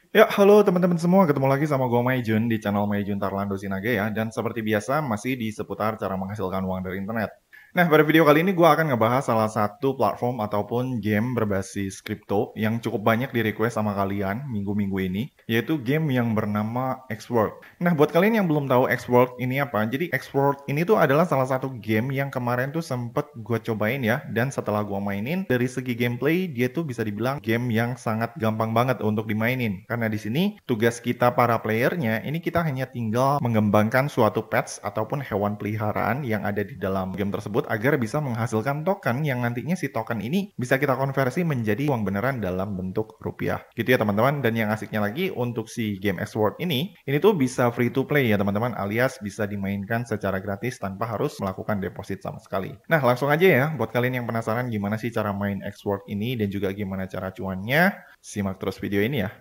Ya, halo teman-teman semua, ketemu lagi sama gue Maijun di channel Maijun Tarlando Sinaga ya. Dan seperti biasa, masih di seputar cara menghasilkan uang dari internet. Nah, pada video kali ini gue akan ngebahas salah satu platform ataupun game berbasis kripto yang cukup banyak di request sama kalian minggu-minggu ini, yaitu game yang bernama Xworld. Nah, buat kalian yang belum tahu Xworld ini apa, jadi Xworld ini tuh adalah salah satu game yang kemarin tuh sempet gue cobain ya, dan setelah gue mainin, dari segi gameplay, dia tuh bisa dibilang game yang sangat gampang banget untuk dimainin. Karena di sini, tugas kita para playernya, ini kita hanya tinggal mengembangkan suatu pets ataupun hewan peliharaan yang ada di dalam game tersebut agar bisa menghasilkan token yang nantinya si token ini bisa kita konversi menjadi uang beneran dalam bentuk rupiah. Gitu ya teman-teman. Dan yang asiknya lagi untuk si game Xworld ini tuh bisa free to play ya teman-teman, alias bisa dimainkan secara gratis tanpa harus melakukan deposit sama sekali. Nah langsung aja ya, buat kalian yang penasaran gimana sih cara main Xworld ini dan juga gimana cara cuannya, simak terus video ini ya.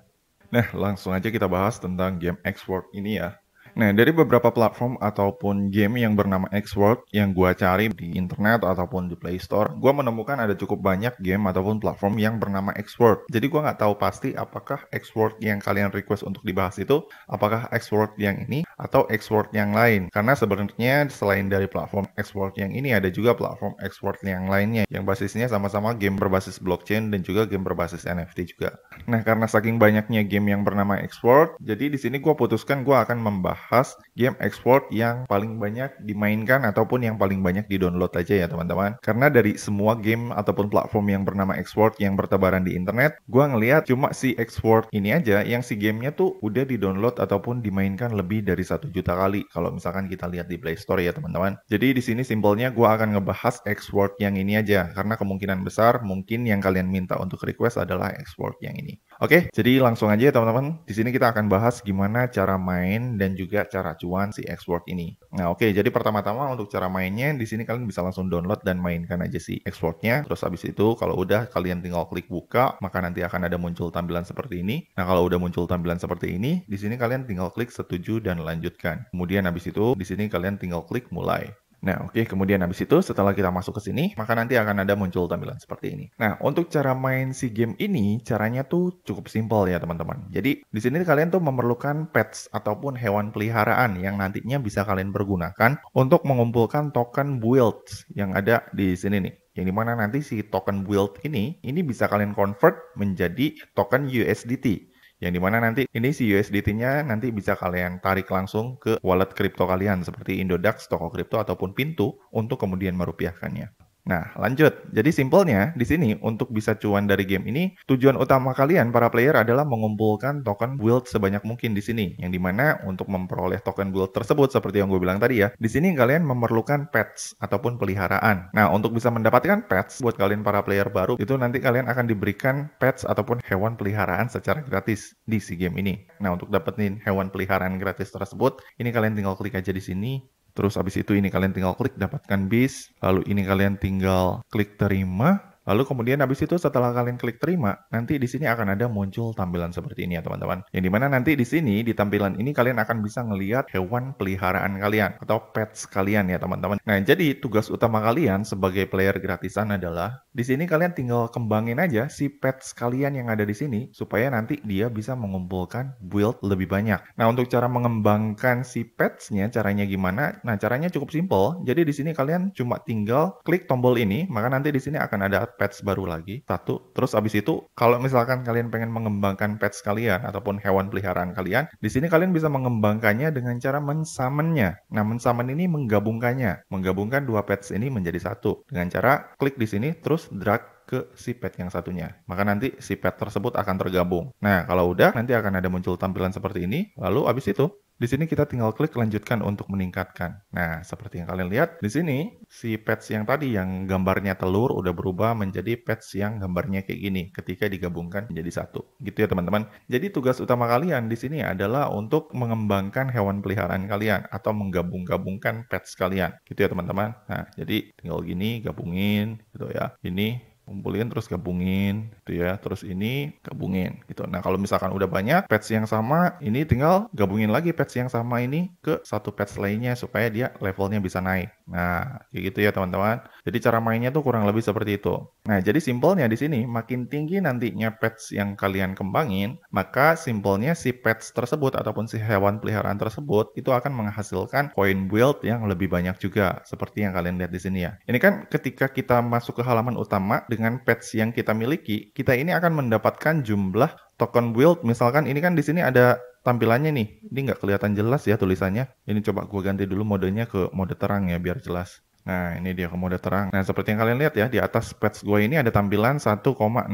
Nah, langsung aja kita bahas tentang game Xworld ini ya. Nah, dari beberapa platform ataupun game yang bernama Xworld yang gua cari di internet ataupun di Play Store, gua menemukan ada cukup banyak game ataupun platform yang bernama Xworld. Jadi gua nggak tahu pasti apakah Xworld yang kalian request untuk dibahas itu, apakah Xworld yang ini atau Xworld yang lain. Karena sebenarnya selain dari platform Xworld yang ini, ada juga platform Xworld yang lainnya yang basisnya sama-sama game berbasis blockchain dan juga game berbasis NFT juga. Nah, karena saking banyaknya game yang bernama Xworld, jadi di sini gue putuskan gue akan membahas game Xworld yang paling banyak dimainkan ataupun yang paling banyak di-download aja ya teman-teman. Karena dari semua game ataupun platform yang bernama Xworld yang bertebaran di internet, gue ngelihat cuma si Xworld ini aja yang si gamenya tuh udah di-download ataupun dimainkan lebih dari 1 juta kali. Kalau misalkan kita lihat di Play Store ya teman-teman. Jadi di sini simpelnya gue akan ngebahas Xworld yang ini aja, karena kemungkinan besar mungkin yang kalian minta untuk request adalah Xworld yang ini. Oke, jadi langsung aja ya teman-teman. Di sini kita akan bahas gimana cara main dan juga cara cuan si Xworld ini. Nah, oke, jadi pertama-tama untuk cara mainnya, di sini kalian bisa langsung download dan mainkan aja si Xworld-nya. Terus habis itu kalau udah kalian tinggal klik buka, maka nanti akan ada muncul tampilan seperti ini. Nah, kalau udah muncul tampilan seperti ini, di sini kalian tinggal klik setuju dan lanjutkan. Kemudian habis itu di sini kalian tinggal klik mulai. Nah, oke. Kemudian habis itu setelah kita masuk ke sini, maka nanti akan ada muncul tampilan seperti ini. Nah, untuk cara main si game ini, caranya tuh cukup simpel ya teman-teman. Jadi, di sini kalian tuh memerlukan pets ataupun hewan peliharaan yang nantinya bisa kalian pergunakan untuk mengumpulkan token builds yang ada di sini nih. Yang dimana nanti si token build ini bisa kalian convert menjadi token USDT. Yang dimana nanti ini si USDT-nya nanti bisa kalian tarik langsung ke wallet kripto kalian seperti Indodax, toko kripto ataupun Pintu untuk kemudian merupiahkannya. Nah, lanjut. Jadi simpelnya di sini untuk bisa cuan dari game ini, tujuan utama kalian para player adalah mengumpulkan token build sebanyak mungkin di sini. Yang dimana untuk memperoleh token build tersebut seperti yang gue bilang tadi ya, di sini kalian memerlukan pets ataupun peliharaan. Nah, untuk bisa mendapatkan pets buat kalian para player baru, itu nanti kalian akan diberikan pets ataupun hewan peliharaan secara gratis di si game ini. Nah, untuk dapetin hewan peliharaan gratis tersebut, ini kalian tinggal klik aja di sini. Terus habis itu ini kalian tinggal klik dapatkan bis, lalu ini kalian tinggal klik terima, lalu kemudian habis itu setelah kalian klik terima, nanti di sini akan ada muncul tampilan seperti ini ya teman-teman. Yang dimana nanti di sini di tampilan ini kalian akan bisa ngelihat hewan peliharaan kalian atau pets kalian ya teman-teman. Nah, jadi tugas utama kalian sebagai player gratisan adalah di sini kalian tinggal kembangin aja si pets kalian yang ada di sini supaya nanti dia bisa mengumpulkan build lebih banyak. Nah, untuk cara mengembangkan si pets-nya caranya gimana? Nah, caranya cukup simpel. Jadi di sini kalian cuma tinggal klik tombol ini, maka nanti di sini akan ada pets baru lagi. Satu. Terus abis itu, kalau misalkan kalian pengen mengembangkan pets kalian ataupun hewan peliharaan kalian, di sini kalian bisa mengembangkannya dengan cara mensummon-nya. Nah, mensummon ini menggabungkannya. Menggabungkan dua pets ini menjadi satu. Dengan cara klik di sini, terus drag ke si pet yang satunya. Maka nanti si pet tersebut akan tergabung. Nah, kalau udah, nanti akan ada muncul tampilan seperti ini. Lalu abis itu, di sini kita tinggal klik lanjutkan untuk meningkatkan. Nah, seperti yang kalian lihat, di sini si pets yang tadi yang gambarnya telur udah berubah menjadi pets yang gambarnya kayak gini ketika digabungkan menjadi satu. Gitu ya teman-teman. Jadi tugas utama kalian di sini adalah untuk mengembangkan hewan peliharaan kalian atau menggabung-gabungkan pets kalian. Gitu ya teman-teman. Nah, jadi tinggal gini gabungin gitu ya. Ini kumpulin terus gabungin gitu ya, terus ini gabungin gitu. Nah kalau misalkan udah banyak patch yang sama, ini tinggal gabungin lagi patch yang sama ini ke satu patch lainnya supaya dia levelnya bisa naik. Nah kayak gitu ya teman-teman. Jadi cara mainnya tuh kurang lebih seperti itu. Nah jadi simpelnya di sini makin tinggi nantinya patch yang kalian kembangin, maka simpelnya si patch tersebut ataupun si hewan peliharaan tersebut itu akan menghasilkan koin build yang lebih banyak juga seperti yang kalian lihat di sini ya. Ini kan ketika kita masuk ke halaman utama dengan patch yang kita miliki, kita ini akan mendapatkan jumlah token build. Misalkan ini kan di sini ada tampilannya nih. Ini nggak kelihatan jelas ya tulisannya. Ini coba gue ganti dulu modenya ke mode terang ya biar jelas. Nah, ini dia ke mode terang. Nah, seperti yang kalian lihat ya, di atas patch gue ini ada tampilan 1,05%.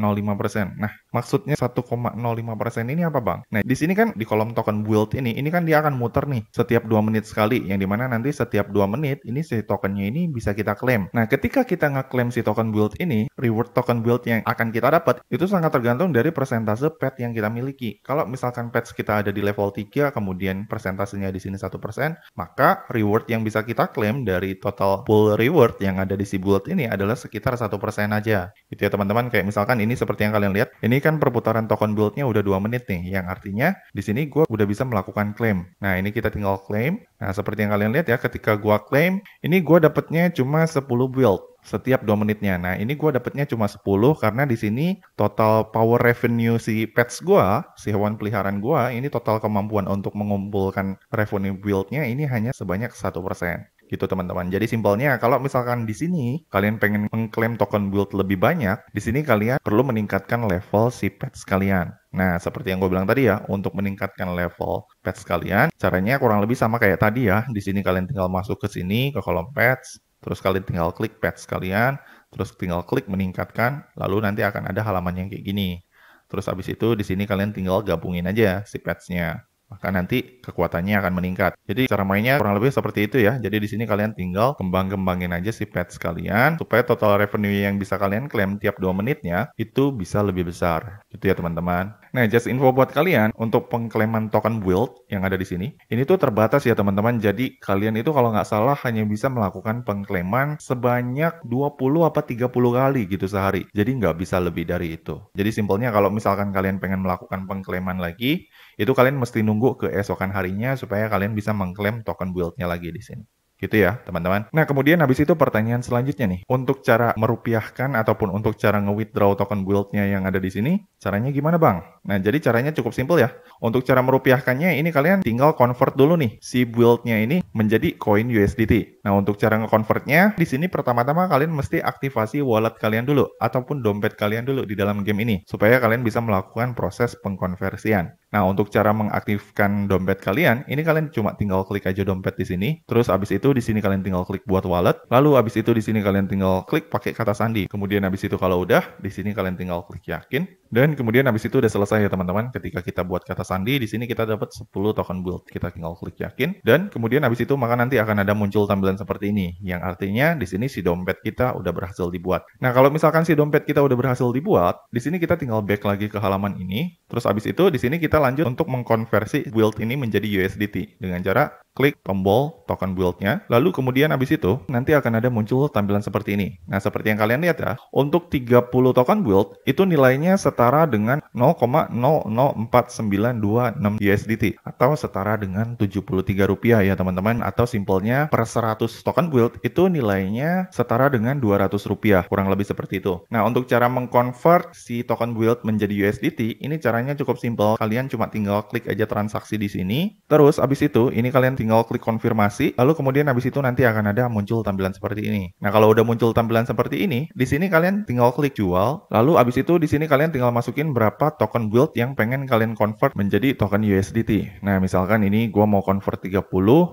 Nah, maksudnya 1,05% ini apa, Bang? Nah, di sini kan di kolom token build ini kan dia akan muter nih setiap 2 menit sekali, yang dimana nanti setiap 2 menit ini si tokennya ini bisa kita klaim. Nah, ketika kita ngeklaim si token build ini, reward token build yang akan kita dapat itu sangat tergantung dari persentase pet yang kita miliki. Kalau misalkan pet kita ada di level 3, kemudian persentasenya di sini 1%, maka reward yang bisa kita klaim dari total pool reward yang ada di si build ini adalah sekitar 1% aja. Gitu ya teman-teman, kayak misalkan ini seperti yang kalian lihat, ini kan perputaran token build-nya udah 2 menit nih, yang artinya di sini gue udah bisa melakukan claim. Nah, ini kita tinggal claim. Nah, seperti yang kalian lihat ya, ketika gue claim, ini gue dapetnya cuma 10 build setiap 2 menitnya. Nah, ini gue dapetnya cuma 10 karena di sini total power revenue si pets gue, si hewan peliharaan gue, ini total kemampuan untuk mengumpulkan revenue build-nya ini hanya sebanyak 1%. Gitu teman-teman. Jadi simpelnya kalau misalkan di sini kalian pengen mengklaim token build lebih banyak, di sini kalian perlu meningkatkan level si pets kalian. Nah, seperti yang gue bilang tadi ya, untuk meningkatkan level pets kalian, caranya kurang lebih sama kayak tadi ya. Di sini kalian tinggal masuk ke sini ke kolom pets, terus kalian tinggal klik pets kalian, terus tinggal klik meningkatkan, lalu nanti akan ada halaman yang kayak gini. Terus habis itu di sini kalian tinggal gabungin aja si pets-nya. Maka nanti kekuatannya akan meningkat. Jadi cara mainnya kurang lebih seperti itu ya. Jadi di sini kalian tinggal kembangin aja si pets kalian supaya total revenue yang bisa kalian klaim tiap 2 menitnya itu bisa lebih besar. Gitu ya teman-teman. Nah, just info buat kalian untuk pengklaiman token build yang ada di sini. Ini tuh terbatas ya teman-teman. Jadi kalian itu kalau nggak salah hanya bisa melakukan pengklaiman sebanyak 20 apa 30 kali gitu sehari. Jadi nggak bisa lebih dari itu. Jadi simpelnya kalau misalkan kalian pengen melakukan pengklaiman lagi, itu kalian mesti nunggu keesokan harinya supaya kalian bisa mengklaim token build-nya lagi di sini. Gitu ya, teman-teman. Nah, kemudian habis itu pertanyaan selanjutnya nih. Untuk cara merupiahkan ataupun untuk cara nge-withdraw token build-nya yang ada di sini, caranya gimana, Bang? Nah, jadi caranya cukup simpel ya. Untuk cara merupiahkannya, ini kalian tinggal convert dulu nih si build-nya ini menjadi koin USDT. Nah, untuk cara nge-convert-nya, di sini pertama-tama kalian mesti aktivasi wallet kalian dulu ataupun dompet kalian dulu di dalam game ini supaya kalian bisa melakukan proses pengkonversian. Nah, untuk cara mengaktifkan dompet kalian, ini kalian cuma tinggal klik aja dompet di sini. Terus abis itu di sini kalian tinggal klik buat wallet. Lalu abis itu di sini kalian tinggal klik pakai kata sandi. Kemudian abis itu kalau udah, di sini kalian tinggal klik yakin. Dan kemudian abis itu udah selesai ya teman-teman. Ketika kita buat kata sandi, di sini kita dapat 10 token build. Kita tinggal klik yakin. Dan kemudian abis itu maka nanti akan ada muncul tampilan seperti ini. Yang artinya di sini si dompet kita udah berhasil dibuat. Nah, kalau misalkan si dompet kita udah berhasil dibuat, di sini kita tinggal back lagi ke halaman ini. Terus abis itu di sini kita lanjut untuk mengkonversi build ini menjadi USDT dengan cara klik tombol token build-nya, lalu kemudian habis itu nanti akan ada muncul tampilan seperti ini. Nah, seperti yang kalian lihat ya, untuk 30 token build itu nilainya setara dengan 0,004926 USDT atau setara dengan 73 rupiah ya teman-teman, atau simpelnya per 100 token build itu nilainya setara dengan 200 rupiah, kurang lebih seperti itu. Nah, untuk cara mengkonvert si token build menjadi USDT, ini caranya cukup simpel. Kalian cuma tinggal klik aja transaksi di sini, terus habis itu ini kalian tinggal klik konfirmasi, lalu kemudian habis itu nanti akan ada muncul tampilan seperti ini. Nah, kalau udah muncul tampilan seperti ini, di sini kalian tinggal klik jual, lalu habis itu di sini kalian tinggal masukin berapa token build yang pengen kalian convert menjadi token USDT. Nah, misalkan ini gua mau convert 30,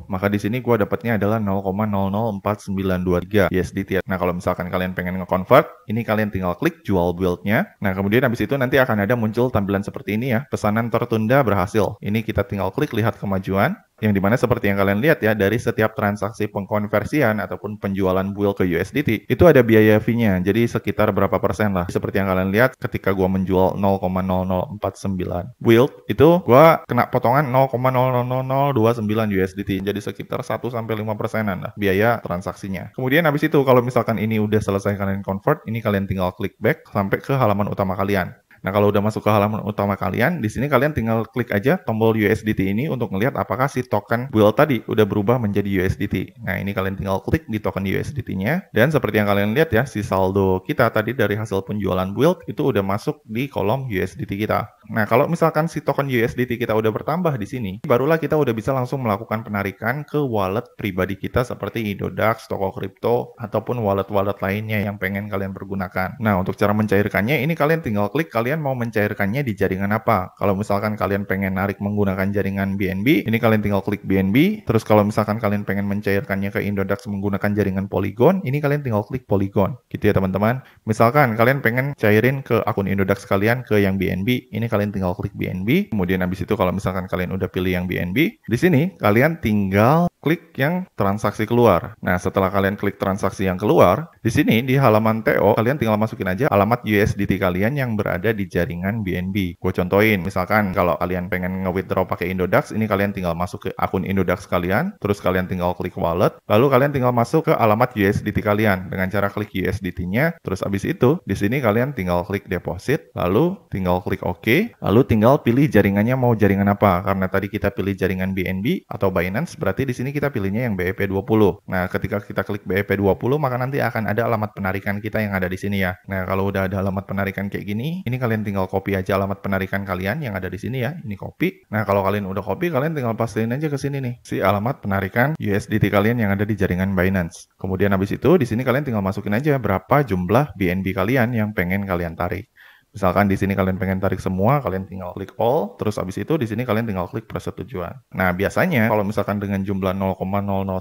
maka di sini gua dapatnya adalah 0,004923 USDT. Nah, kalau misalkan kalian pengen nge-convert, ini kalian tinggal klik jual build-nya. Nah, kemudian habis itu nanti akan ada muncul tampilan seperti ini ya, pesanan tertunda berhasil. Ini kita tinggal klik lihat kemajuan. Yang dimana seperti yang kalian lihat ya, dari setiap transaksi pengkonversian ataupun penjualan build ke USDT, itu ada biaya fee-nya. Jadi sekitar berapa persen lah. Seperti yang kalian lihat, ketika gua menjual 0,0049 build, itu gua kena potongan 0,00029 USDT. Jadi sekitar 1-5%an lah biaya transaksinya. Kemudian habis itu, kalau misalkan ini udah selesai kalian convert, ini kalian tinggal klik back sampai ke halaman utama kalian. Nah, kalau udah masuk ke halaman utama kalian, di sini kalian tinggal klik aja tombol USDT ini untuk ngelihat apakah si token build tadi udah berubah menjadi USDT. Nah, ini kalian tinggal klik di token USDT-nya, dan seperti yang kalian lihat ya, si saldo kita tadi dari hasil penjualan build itu udah masuk di kolom USDT kita. Nah, kalau misalkan si token USDT kita udah bertambah di sini, barulah kita udah bisa langsung melakukan penarikan ke wallet pribadi kita seperti Indodax, toko kripto, ataupun wallet-wallet lainnya yang pengen kalian pergunakan. Nah, untuk cara mencairkannya, ini kalian tinggal klik kalian mau mencairkannya di jaringan apa. Kalau misalkan kalian pengen narik menggunakan jaringan BNB, ini kalian tinggal klik BNB. Terus kalau misalkan kalian pengen mencairkannya ke Indodax menggunakan jaringan Polygon, ini kalian tinggal klik Polygon. Gitu ya teman-teman. Misalkan kalian pengen cairin ke akun Indodax kalian ke yang BNB, ini kalian tinggal klik BNB. Kemudian habis itu kalau misalkan kalian udah pilih yang BNB, di sini kalian tinggal klik yang transaksi keluar. Nah, setelah kalian klik transaksi yang keluar, di sini di halaman TO, kalian tinggal masukin aja alamat USDT kalian yang berada di jaringan BNB. Gue contohin, misalkan kalau kalian pengen nge-withdraw pakai Indodax, ini kalian tinggal masuk ke akun Indodax kalian, terus kalian tinggal klik wallet, lalu kalian tinggal masuk ke alamat USDT kalian dengan cara klik USDT-nya, terus abis itu di sini kalian tinggal klik deposit, lalu tinggal klik OK, lalu tinggal pilih jaringannya mau jaringan apa. Karena tadi kita pilih jaringan BNB atau Binance, berarti di sini kita pilihnya yang BEP20. Nah, ketika kita klik BEP20, maka nanti akan ada alamat penarikan kita yang ada di sini ya. Nah, kalau udah ada alamat penarikan kayak gini, ini kalian tinggal copy aja alamat penarikan kalian yang ada di sini ya. Ini copy. Nah, kalau kalian udah copy, kalian tinggal pastiin aja ke sini nih, si alamat penarikan USDT kalian yang ada di jaringan Binance. Kemudian habis itu, di sini kalian tinggal masukin aja berapa jumlah BNB kalian yang pengen kalian tarik. Misalkan di sini kalian pengen tarik semua, kalian tinggal klik all, terus habis itu di sini kalian tinggal klik persetujuan. Nah, biasanya kalau misalkan dengan jumlah 0,00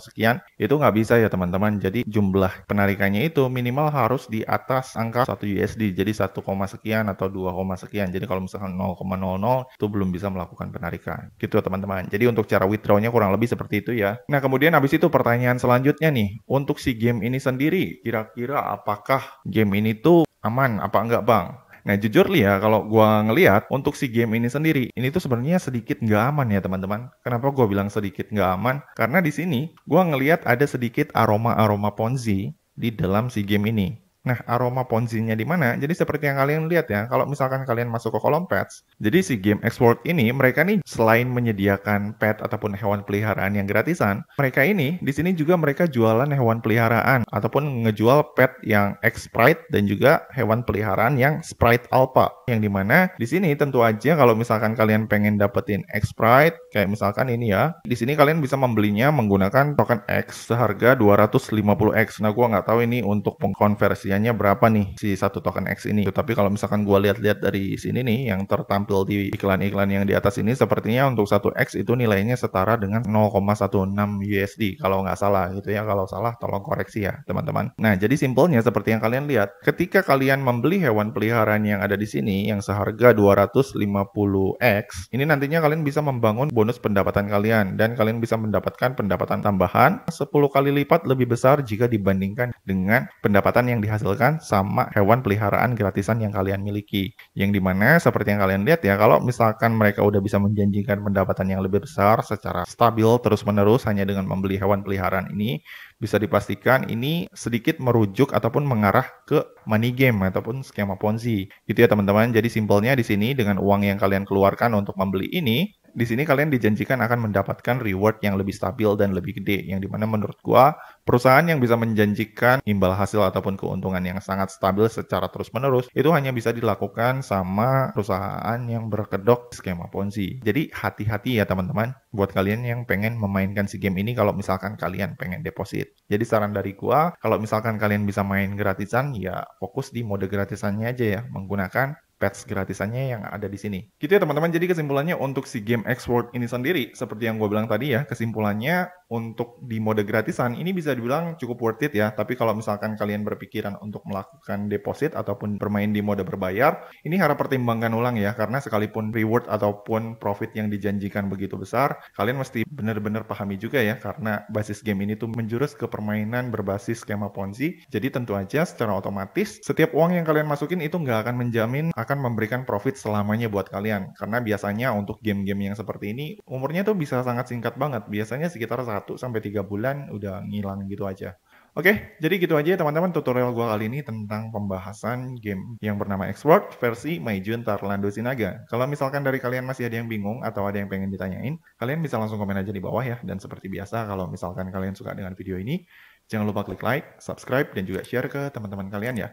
sekian, itu nggak bisa ya teman-teman. Jadi jumlah penarikannya itu minimal harus di atas angka 1 USD, jadi 1, sekian atau 2, sekian. Jadi kalau misalkan 0,00 itu belum bisa melakukan penarikan. Gitu teman-teman. Jadi untuk cara withdrawnya kurang lebih seperti itu ya. Nah, kemudian habis itu pertanyaan selanjutnya nih, untuk si game ini sendiri, kira-kira apakah game ini tuh aman apa enggak bang? Nah, jujur li ya, kalau gua ngelihat untuk si game ini sendiri, ini tuh sebenarnya sedikit nggak aman ya teman-teman. Kenapa gua bilang sedikit nggak aman? Karena di sini gua ngelihat ada sedikit aroma-aroma Ponzi di dalam si game ini. Nah, aroma Ponzi-nya di mana? Jadi seperti yang kalian lihat ya, kalau misalkan kalian masuk ke kolom pets, jadi si game export ini, mereka nih selain menyediakan pet ataupun hewan peliharaan yang gratisan, mereka ini di sini juga mereka jualan hewan peliharaan ataupun ngejual pet yang X-Sprite dan juga hewan peliharaan yang Sprite Alpha. Yang dimana di sini tentu aja kalau misalkan kalian pengen dapetin X-Sprite, kayak misalkan ini ya, di sini kalian bisa membelinya menggunakan token X seharga 250X. Nah, gua nggak tahu ini untuk pengkonversiannya berapa nih si satu token X ini. Tapi kalau misalkan gua lihat-lihat dari sini nih yang tertampil di iklan-iklan yang di atas ini, sepertinya untuk satu X itu nilainya setara dengan 0,16 USD kalau nggak salah gitu ya. Kalau salah tolong koreksi ya teman-teman. Nah, jadi simpelnya seperti yang kalian lihat, ketika kalian membeli hewan peliharaan yang ada di sini yang seharga 250X, ini nantinya kalian bisa membangun bonus pendapatan kalian dan kalian bisa mendapatkan pendapatan tambahan 10 kali lipat lebih besar jika dibandingkan dengan pendapatan yang dihasilkan sama hewan peliharaan gratisan yang kalian miliki. Yang dimana seperti yang kalian lihat ya, kalau misalkan mereka udah bisa menjanjikan pendapatan yang lebih besar secara stabil terus-menerus hanya dengan membeli hewan peliharaan ini, bisa dipastikan ini sedikit merujuk ataupun mengarah ke money game ataupun skema Ponzi. Gitu ya teman-teman. Jadi simpelnya di sini dengan uang yang kalian keluarkan untuk membeli ini, di sini kalian dijanjikan akan mendapatkan reward yang lebih stabil dan lebih gede. Yang dimana menurut gua, perusahaan yang bisa menjanjikan imbal hasil ataupun keuntungan yang sangat stabil secara terus-menerus, itu hanya bisa dilakukan sama perusahaan yang berkedok skema Ponzi. Jadi hati-hati ya teman-teman, buat kalian yang pengen memainkan si game ini kalau misalkan kalian pengen deposit. Jadi saran dari gua, kalau misalkan kalian bisa main gratisan, ya fokus di mode gratisannya aja ya, menggunakan pets gratisannya yang ada di sini. Gitu ya teman-teman, jadi kesimpulannya untuk si game export ini sendiri, seperti yang gue bilang tadi ya, kesimpulannya untuk di mode gratisan ini bisa dibilang cukup worth it ya. Tapi kalau misalkan kalian berpikiran untuk melakukan deposit ataupun bermain di mode berbayar, ini harap pertimbangkan ulang ya, karena sekalipun reward ataupun profit yang dijanjikan begitu besar, kalian mesti benar-benar pahami juga ya, karena basis game ini tuh menjurus ke permainan berbasis skema Ponzi. Jadi tentu aja secara otomatis setiap uang yang kalian masukin itu nggak akan menjamin akan memberikan profit selamanya buat kalian. Karena biasanya untuk game-game yang seperti ini umurnya tuh bisa sangat singkat banget. Biasanya sekitar 1-3 bulan udah ngilang gitu aja. Oke, jadi gitu aja ya teman-teman tutorial gua kali ini tentang pembahasan game yang bernama X-World versi Maijun Tarlando Sinaga. Kalau misalkan dari kalian masih ada yang bingung atau ada yang pengen ditanyain, kalian bisa langsung komen aja di bawah ya. Dan seperti biasa, kalau misalkan kalian suka dengan video ini, jangan lupa klik like, subscribe, dan juga share ke teman-teman kalian ya.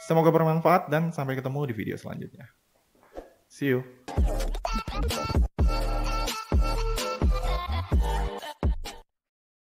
Semoga bermanfaat dan sampai ketemu di video selanjutnya. See you!